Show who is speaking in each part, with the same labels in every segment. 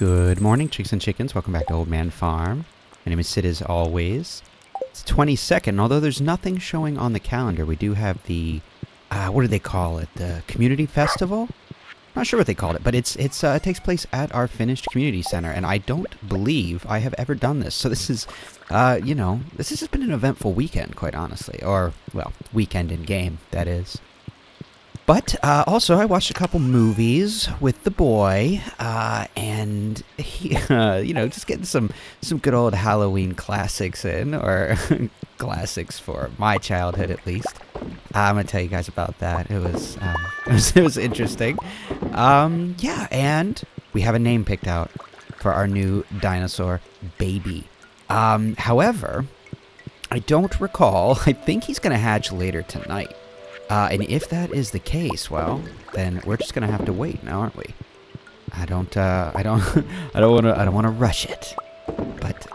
Speaker 1: Good morning, chicks and chickens. Welcome back to Old Man Farm. My name is Sid as always. It's 22nd, although there's nothing showing on the calendar. We do have the, what do they call it? The Community Festival? Not sure what they called it, but it takes place at our finished community center, and I don't believe I have ever done this. So this is, this has been an eventful weekend, quite honestly. Or, well, weekend in game, that is. But also, I watched a couple movies with the boy, and he, just getting some good old Halloween classics in, or classics for my childhood at least. I'm gonna tell you guys about that. It was interesting. Yeah, and we have a name picked out for our new dinosaur baby. However, I don't recall. I think he's gonna hatch later tonight. And if that is the case, well, then we're just gonna have to wait now, aren't we? I don't want to rush it. But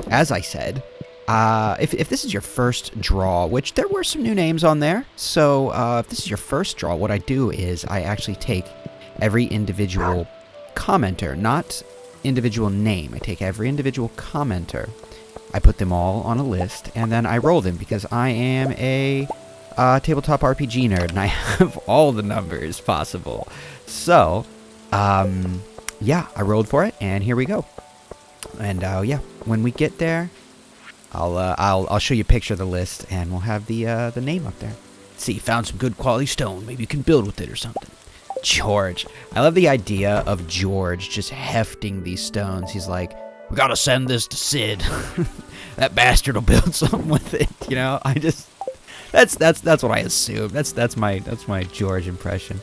Speaker 1: as I said, if this is your first draw, which there were some new names on there, so if this is your first draw, what I do is I actually take every individual commenter, not individual name. I take every individual commenter, I put them all on a list, and then I roll them because I am a tabletop RPG nerd, and I have all the numbers possible. So, yeah, I rolled for it, and here we go. And yeah, when we get there, I'll show you a picture of the list, and we'll have the name up there. Let's see, found some good quality stone. Maybe you can build with it or something. George. I love the idea of George just hefting these stones. He's like, we gotta send this to Sid. That bastard will build something with it. You know, I just. That's what I assume. That's my George impression.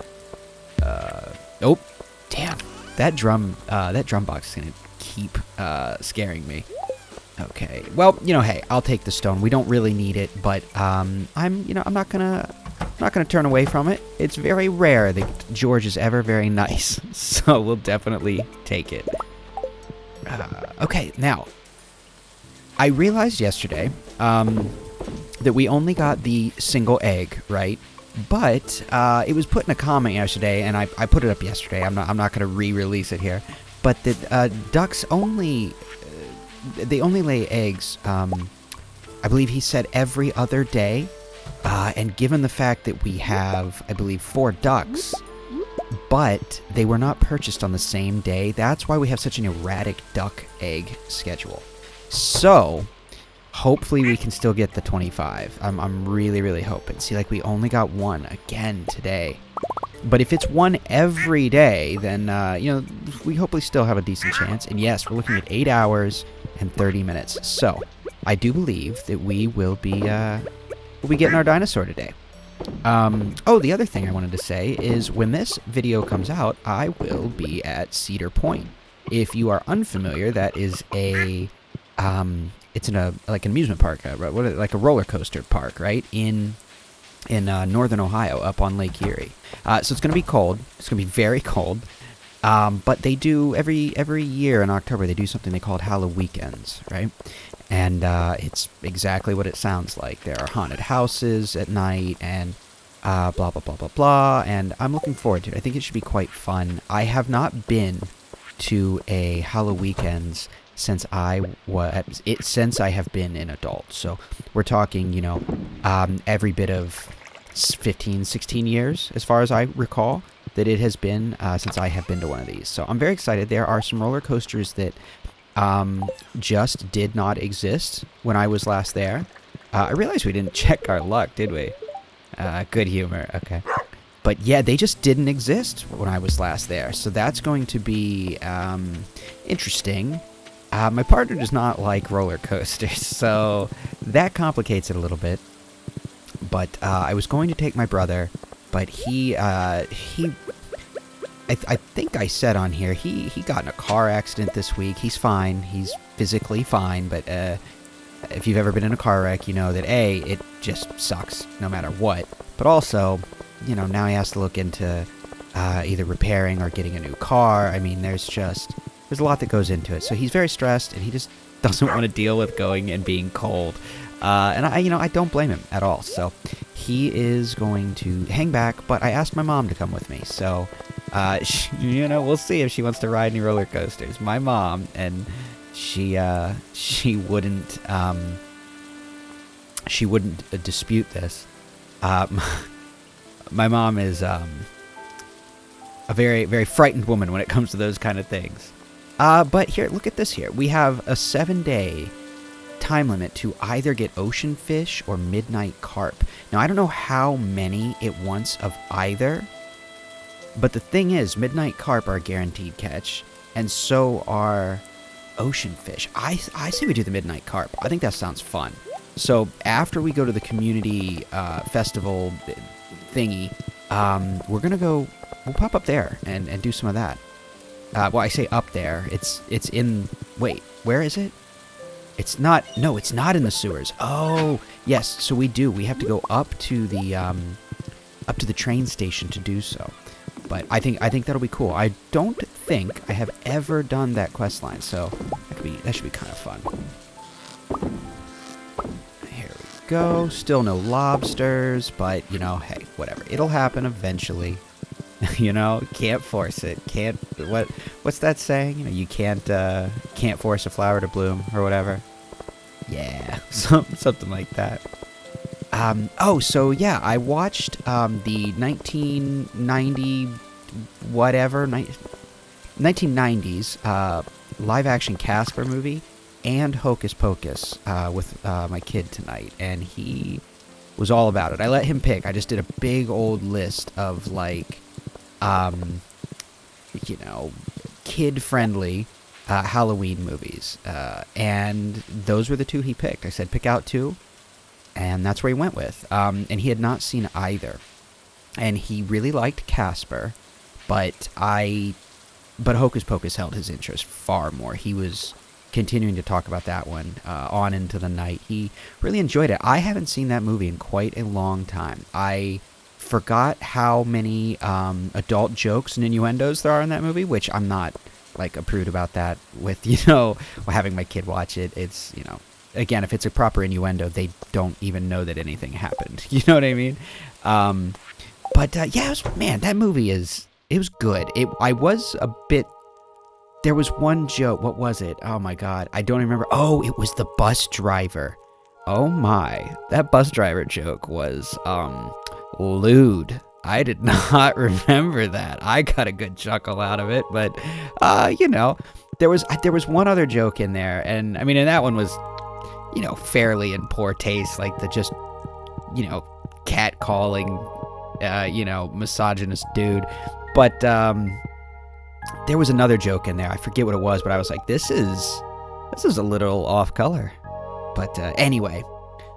Speaker 1: Oh, damn! That drum box is gonna keep scaring me. Okay. Well, hey, I'll take the stone. We don't really need it, but I'm not gonna turn away from it. It's very rare that George is ever very nice, so we'll definitely take it. Okay, now I realized yesterday, that we only got the single egg, right? But it was put in a comment yesterday, and I put it up yesterday. I'm not going to re-release it here. But the ducks only they only lay eggs. I believe he said every other day. And given the fact that we have, I believe, 4 ducks, but they were not purchased on the same day, that's why we have such an erratic duck egg schedule. So hopefully we can still get the 25. I'm really, really hoping. See, like, we only got 1 again today. But if it's 1 every day, then, we hopefully still have a decent chance. And yes, we're looking at 8 hours and 30 minutes. So, I do believe that we will be getting our dinosaur today. Oh, the other thing I wanted to say is when this video comes out, I will be at Cedar Point. If you are unfamiliar, that is a, it's in an amusement park, like a roller coaster park, right? In northern Ohio, up on Lake Erie. So it's going to be cold. It's going to be very cold. But they do every year in October, they do something they call Halloweekends, right? And it's exactly what it sounds like. There are haunted houses at night, and blah blah blah blah blah. And I'm looking forward to it. I think it should be quite fun. I have not been to a Halloweekends since I have been an adult. So we're talking, every bit of 15, 16 years, as far as I recall, that it has been since I have been to one of these. So I'm very excited. There are some roller coasters that just did not exist when I was last there. I realized we didn't check our luck, did we? Good humor. Okay. But yeah, they just didn't exist when I was last there. So that's going to be interesting. My partner does not like roller coasters, so that complicates it a little bit. But I was going to take my brother, but I think I said on here, he got in a car accident this week. He's fine. He's physically fine, but if you've ever been in a car wreck, you know that A, it just sucks no matter what. But also, now he has to look into either repairing or getting a new car. I mean, there's a lot that goes into it. So he's very stressed, and he just doesn't want to deal with going and being cold. And I don't blame him at all. So he is going to hang back, but I asked my mom to come with me. So We'll see if she wants to ride any roller coasters. My mom, and she wouldn't dispute this. My mom is a very, very frightened woman when it comes to those kind of things. But here, look at this here. We have a 7-day time limit to either get ocean fish or midnight carp. Now, I don't know how many it wants of either, but the thing is, midnight carp are a guaranteed catch, and so are ocean fish. I say we do the midnight carp. I think that sounds fun. So after we go to the community festival thingy, we're going to go, we'll pop up there and do some of that. Well, I say up there. It's in, wait, where is it? It's not in the sewers. Oh, yes. So we have to go up to the train station to do so. But I think that'll be cool. I don't think I have ever done that quest line, so that should be kind of fun. Here we go. Still no lobsters, but hey, whatever. It'll happen eventually. Can't force it. What's that saying? You can't force a flower to bloom or whatever. Yeah, something like that. So yeah, I watched the 1990s live action Casper movie and Hocus Pocus with my kid tonight, and he was all about it. I let him pick. I just did a big old list of kid-friendly Halloween movies, and those were the two he picked. I said, pick out two, and that's where he went with. And he had not seen either, and he really liked Casper, but Hocus Pocus held his interest far more. He was continuing to talk about that one on into the night. He really enjoyed it. I haven't seen that movie in quite a long time. I forgot how many adult jokes and innuendos there are in that movie, which I'm not a prude about that with, having my kid watch it. It's, again, if it's a proper innuendo, they don't even know that anything happened. You know what I mean? Yeah, that movie it was good. There was one joke. What was it? Oh my God. I don't remember. Oh, it was the bus driver. Oh my. That bus driver joke was, lewd. I did not remember that. I got a good chuckle out of it, but there was one other joke in there, and I mean, and that one was, fairly in poor taste, like the just, cat calling, misogynist dude. But there was another joke in there. I forget what it was, but I was like, this is a little off color. But anyway,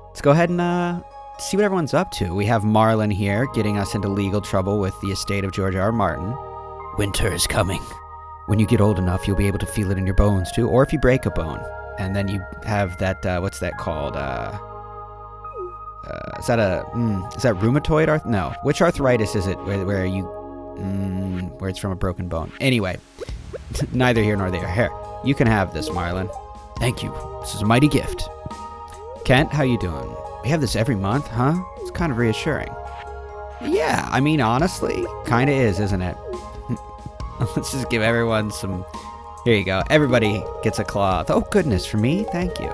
Speaker 1: let's go ahead and see what everyone's up to. We have Marlon here getting us into legal trouble with the estate of George R. R. Martin. Winter is coming. When you get old enough, you'll be able to feel it in your bones too, or if you break a bone. And then you have that, what's that called? Is that rheumatoid No. Which arthritis is it where it's from a broken bone? Anyway, neither here nor there. Here, you can have this, Marlon. Thank you. This is a mighty gift. Kent, how you doing? We have this every month, huh? It's kind of reassuring. Yeah, I mean, honestly, kind of is, isn't it? Let's just give everyone some... Here you go. Everybody gets a cloth. Oh, goodness, for me? Thank you.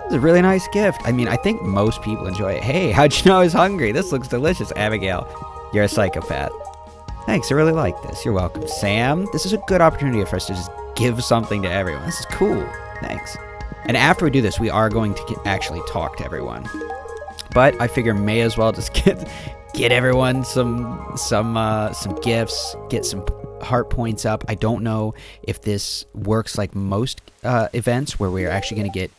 Speaker 1: This is a really nice gift. I mean, I think most people enjoy it. Hey, how'd you know I was hungry? This looks delicious. Abigail, you're a psychopath. Thanks, I really like this. You're welcome. Sam, this is a good opportunity for us to just give something to everyone. This is cool. Thanks. And after we do this, we are going to actually talk to everyone. But I figure may as well just get everyone some gifts, get some heart points up. I don't know if this works like most events where we're actually going to get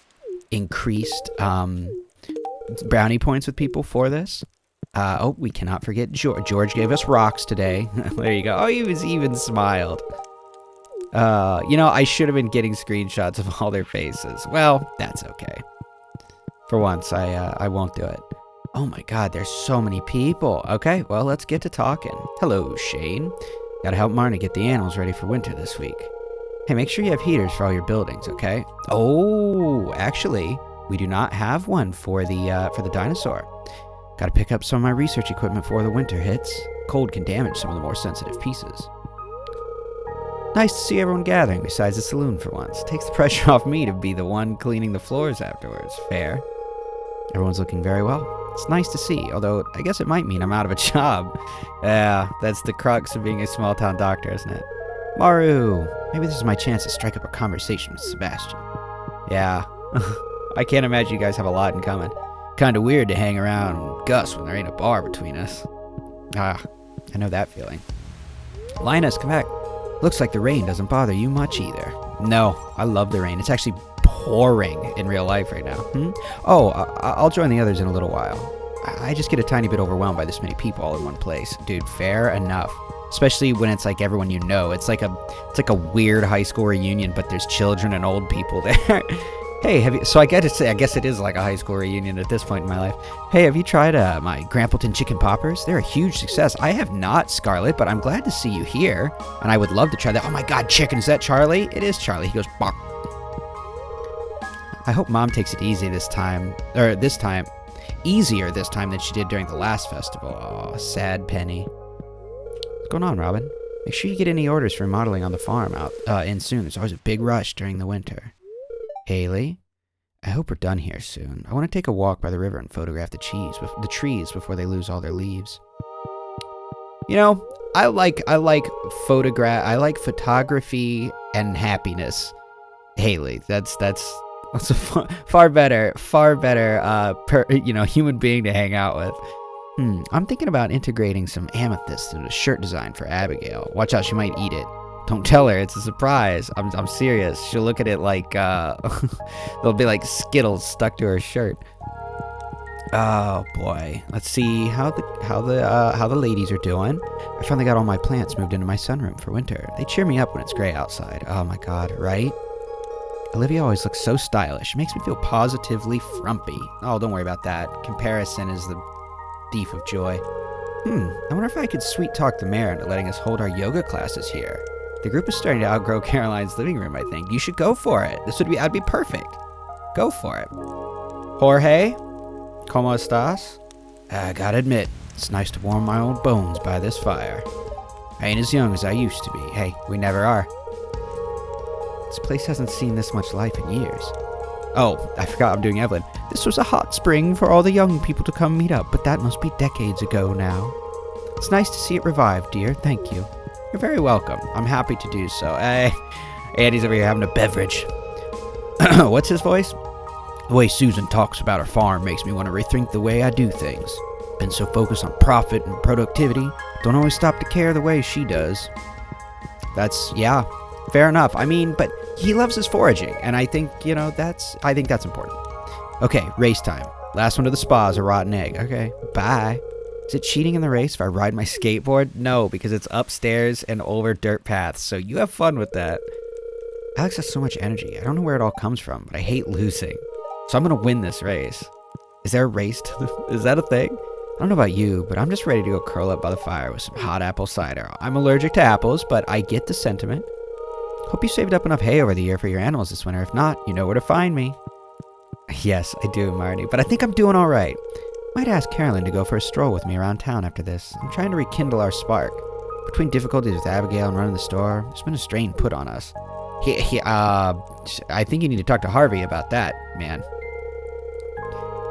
Speaker 1: increased brownie points with people for this. We cannot forget George. George gave us rocks today. There you go. Oh, he even smiled. I should have been getting screenshots of all their faces. Well, that's okay. For once, I won't do it. Oh my God, there's so many people. Okay, well, let's get to talking. Hello, Shane. Gotta help Marna get the animals ready for winter this week. Hey, make sure you have heaters for all your buildings, okay? Oh, actually, we do not have one for the dinosaur. Gotta pick up some of my research equipment before the winter hits. Cold can damage some of the more sensitive pieces. Nice to see everyone gathering besides the saloon for once. Takes the pressure off me to be the one cleaning the floors afterwards. Fair. Everyone's looking very well. It's nice to see, although I guess it might mean I'm out of a job. Yeah, that's the crux of being a small-town doctor, isn't it? Maru! Maybe this is my chance to strike up a conversation with Sebastian. Yeah. I can't imagine you guys have a lot in common. Kinda weird to hang around Gus when there ain't a bar between us. Ah, I know that feeling. Linus, come back. Looks like the rain doesn't bother you much either. No, I love the rain. It's actually pouring in real life right now. Oh, I'll join the others in a little while. I just get a tiny bit overwhelmed by this many people all in one place. Dude, fair enough. Especially when it's like everyone you know. It's like a weird high school reunion, but there's children and old people there. Hey, so I guess it is like a high school reunion at this point in my life. Hey, have you tried my Grampleton chicken poppers? They're a huge success. I have not, Scarlett, but I'm glad to see you here, and I would love to try that. Oh my god, chicken, is that Charlie? It is Charlie. He goes, bark. I hope Mom takes it easy this time, easier this time than she did during the last festival. Oh, sad Penny. What's going on, Robin? Make sure you get any orders for remodeling on the farm in soon. There's always a big rush during the winter. Haley, I hope we're done here soon. I want to take a walk by the river and photograph the trees before they lose all their leaves. You know, I like photography and happiness. Haley, that's a far better human being to hang out with. I'm thinking about integrating some amethyst into a shirt design for Abigail. Watch out, she might eat it. Don't tell her, it's a surprise. I'm serious. She'll look at it like, there'll be like Skittles stuck to her shirt. Oh boy. Let's see how the ladies are doing. I finally got all my plants moved into my sunroom for winter. They cheer me up when it's gray outside. Oh my god, right? Olivia always looks so stylish. It makes me feel positively frumpy. Oh, don't worry about that. Comparison is the thief of joy. I wonder if I could sweet talk the mayor into letting us hold our yoga classes here. The group is starting to outgrow Caroline's living room, I think. You should go for it. I'd be perfect. Go for it. Jorge? ¿Cómo estás? I gotta admit, it's nice to warm my old bones by this fire. I ain't as young as I used to be. Hey, we never are. This place hasn't seen this much life in years. Oh, I forgot I'm doing Evelyn. This was a hot spring for all the young people to come meet up, but that must be decades ago now. It's nice to see it revived, dear. Thank you. You're very welcome. I'm happy to do so. Hey, Andy's over here having a beverage. What's his voice? The way Susan talks about her farm makes me want to rethink the way I do things. Been so focused on profit and productivity, don't always stop to care the way she does. Yeah, fair enough. I mean, but he loves his foraging, and I think, I think that's important. Okay, race time. Last one to the spa is a rotten egg. Okay, bye. Is it cheating in the race if I ride my skateboard? No, because it's upstairs and over dirt paths, so you have fun with that. Alex has so much energy. I don't know where it all comes from, but I hate losing. So I'm going to win this race. Is there a race is that a thing? I don't know about you, but I'm just ready to go curl up by the fire with some hot apple cider. I'm allergic to apples, but I get the sentiment. Hope you saved up enough hay over the year for your animals this winter. If not, you know where to find me. Yes, I do, Marty, but I think I'm doing all right. Might ask Carolyn to go for a stroll with me around town after this. I'm trying to rekindle our spark. Between difficulties with Abigail and running the store, there's been a strain put on us. I think you need to talk to Harvey about that, man.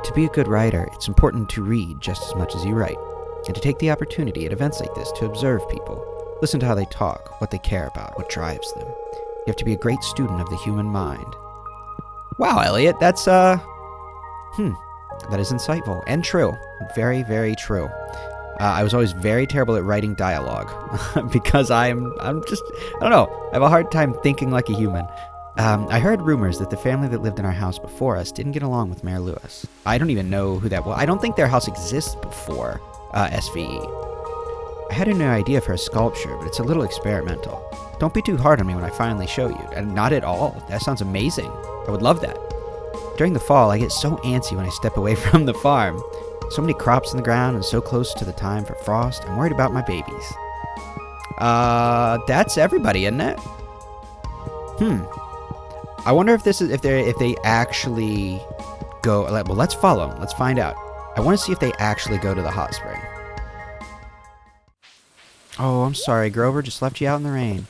Speaker 1: To be a good writer, it's important to read just as much as you write, and to take the opportunity at events like this to observe people, listen to how they talk, what they care about, what drives them. You have to be a great student of the human mind. Wow, Elliot, that's, that is insightful and true. Very, very true. I was always very terrible at writing dialogue because I'm just, I don't know, I have a hard time thinking like a human. I heard rumors that the family that lived in our house before us didn't get along with Mayor Lewis. I don't even know who that was. I don't think their house exists before SVE. I had a new idea for a sculpture, but it's a little experimental. Don't be too hard on me when I finally show you. And not at all. That sounds amazing. I would love that. During the fall, I get so antsy when I step away from the farm. So many crops in the ground and so close to the time for frost. I'm worried about my babies. That's everybody, isn't it? I wonder if this is if they actually go. Well, let's follow them. Let's find out. I want to see if they actually go to the hot spring. Oh, I'm sorry, Grover. Just left you out in the rain.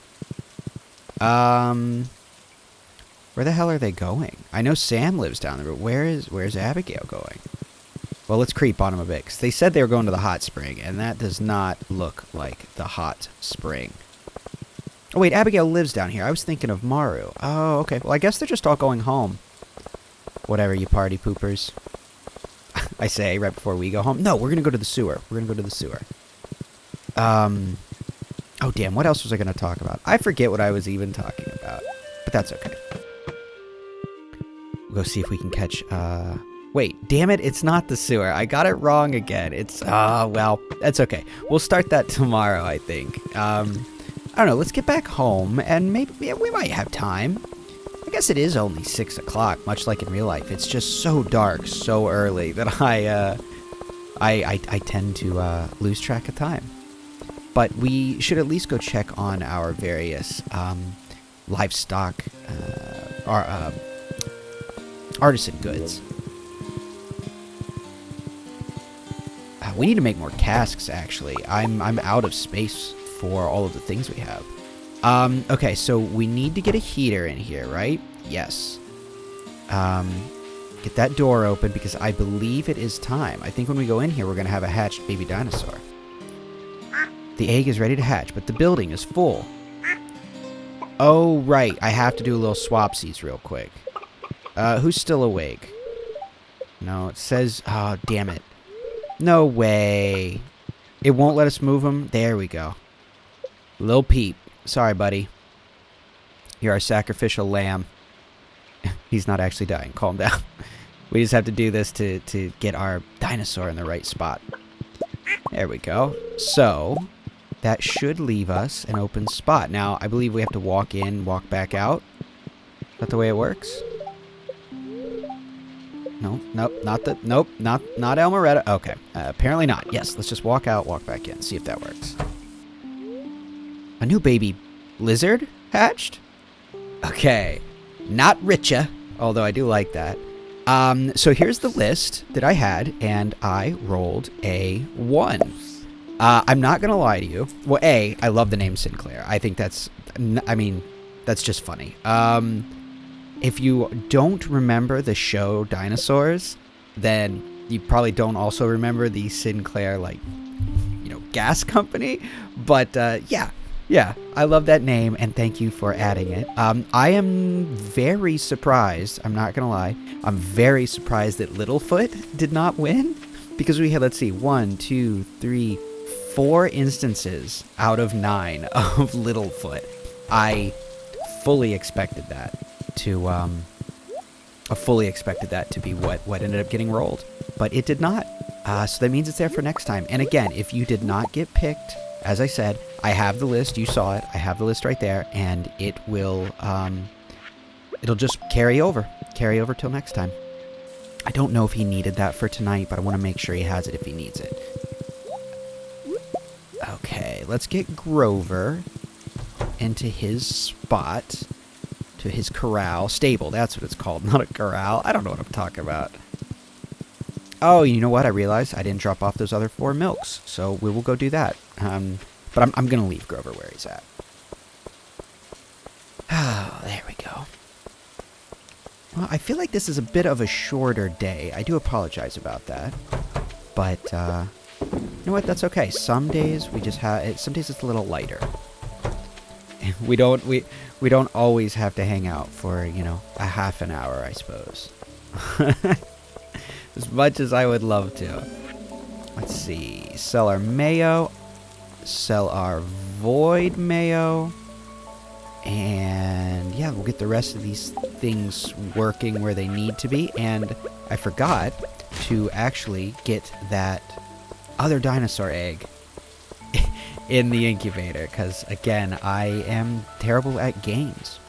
Speaker 1: Where the hell are they going? I know Sam lives down there, but where's Abigail going? Well, let's creep on them a bit, because they said they were going to the hot spring, and that does not look like the hot spring. Oh, wait, Abigail lives down here. I was thinking of Maru. Oh, okay. Well, I guess they're just all going home. Whatever, you party poopers. I say, right before we go home. No, we're going to go to the sewer. We're going to go to the sewer. Oh, damn, what else was I going to talk about? I forget what I was even talking about, but that's okay. We'll go see if we can catch, wait, damn it, it's not the sewer. I got it wrong again. It's, well, that's okay. We'll start that tomorrow, I think. I don't know, let's get back home, and maybe we might have time. I guess it is only 6 o'clock, much like in real life. It's just so dark, so early, that I tend to lose track of time. But we should at least go check on our various livestock, artisan goods. We need to make more casks, actually. I'm out of space for all of the things we have. Okay, so we need to get a heater in here, right? Yes. Get that door open, because I believe it is time. I think when we go in here, we're going to have a hatched baby dinosaur. The egg is ready to hatch, but the building is full. Oh, right. I have to do a little swapsies real quick. Who's still awake? No, it says... Oh, damn it. No way. It won't let us move him. There we go. Lil Peep. Sorry, buddy. You're our sacrificial lamb. He's not actually dying. Calm down. We just have to do this to get our dinosaur in the right spot. There we go. So... that should leave us an open spot. Now, I believe we have to walk in, walk back out. Is that the way it works? No, nope, not Elmeretta. Okay, apparently not. Yes, let's just walk out, walk back in, see if that works. A new baby lizard hatched? Okay, not Richa, although I do like that. So here's the list that I had, and I rolled a 1. I'm not going to lie to you. Well, A, I love the name Sinclair. I think that's, I mean, that's just funny. If you don't remember the show Dinosaurs, then you probably don't also remember the Sinclair, like, you know, gas company. But, yeah, I love that name, and thank you for adding it. I am very surprised, I'm not going to lie, I'm very surprised that Littlefoot did not win. Because we had, let's see, 1, 2, 3, 4 instances out of 9 of Littlefoot. I fully expected that to be what ended up getting rolled, but it did not. So that means it's there for next time. And again, if you did not get picked, as I said, I have the list. You saw it. I have the list right there, and it will it'll just carry over till next time. I don't know if he needed that for tonight, but I want to make sure he has it if he needs it. Okay, let's get Grover into his spot, to his corral. Stable, that's what it's called, not a corral. I don't know what I'm talking about. Oh, you know what? I realized I didn't drop off those other 4 milks, so we will go do that. But I'm going to leave Grover where he's at. Oh, there we go. Well, I feel like this is a bit of a shorter day. I do apologize about that. But, you know what? That's okay. Some days we just have... Some days it's a little lighter. We don't always have to hang out for, you know, a half an hour, I suppose. As much as I would love to. Let's see. Sell our mayo. Sell our void mayo. And yeah, we'll get the rest of these things working where they need to be. And I forgot to actually get that other dinosaur egg in the incubator. Because, again, I am terrible at games.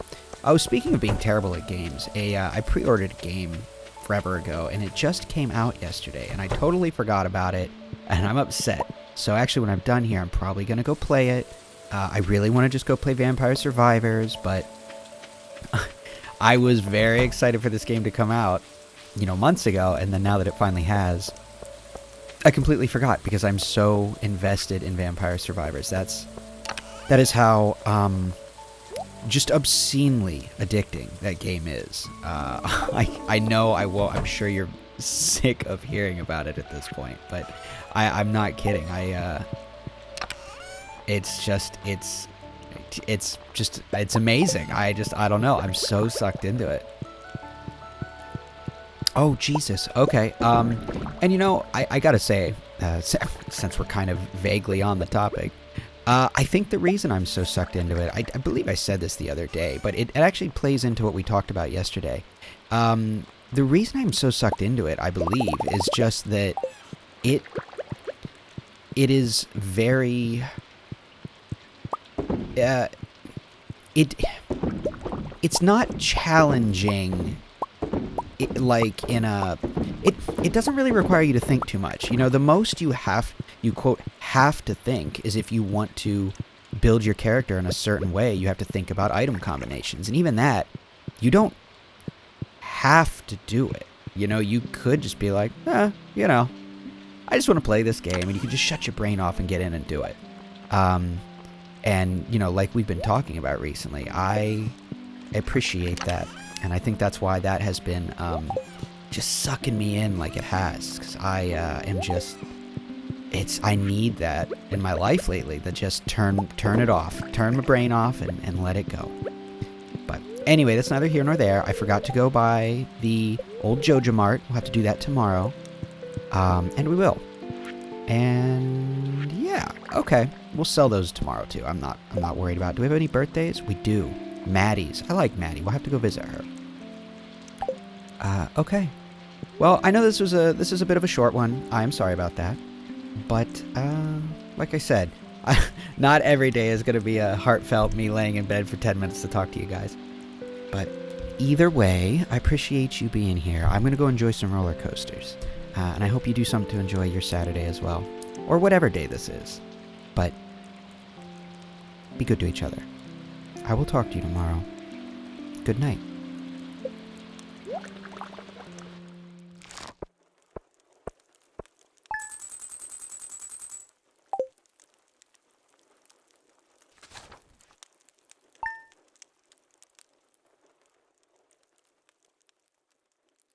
Speaker 1: Oh, speaking of being terrible at games, I pre-ordered a game forever ago, and it just came out yesterday. And I totally forgot about it, and I'm upset. So actually, when I'm done here, I'm probably going to go play it. I really want to just go play Vampire Survivors, but I was very excited for this game to come out, you know, months ago, and then now that it finally has, I completely forgot because I'm so invested in Vampire Survivors. That is how just obscenely addicting that game is. I know I will. I'm sure you're sick of hearing about it at this point, but I'm not kidding. It's amazing. I don't know. I'm so sucked into it. Oh, Jesus. Okay. And you know, I gotta say, since we're kind of vaguely on the topic, I think the reason I'm so sucked into it, I believe I said this the other day, but it actually plays into what we talked about yesterday. The reason I'm so sucked into it, I believe, is just that it is very... it's not challenging, like in a... It doesn't really require you to think too much. You know, the most you quote, have to think is if you want to build your character in a certain way, you have to think about item combinations. And even that, you don't have to do it. You know, you could just be like, you know, I just want to play this game, and you can just shut your brain off and get in and do it. And, you know, like we've been talking about recently, I appreciate that. And I think that's why that has been just sucking me in like it has. Because I am just... I need that in my life lately, that just turn it off. Turn my brain off and let it go. But anyway, that's neither here nor there. I forgot to go by the old Joja Mart. We'll have to do that tomorrow. And we will. And yeah, okay. We'll sell those tomorrow too. I'm not worried about it. Do we have any birthdays? We do. Maddie's. I like Maddie. We'll have to go visit her. Okay. Well, I know this is a bit of a short one. I'm sorry about that. But, like I said, not every day is going to be a heartfelt me laying in bed for 10 minutes to talk to you guys. But either way, I appreciate you being here. I'm going to go enjoy some roller coasters. And I hope you do something to enjoy your Saturday as well. Or whatever day this is. But be good to each other. I will talk to you tomorrow. Good night.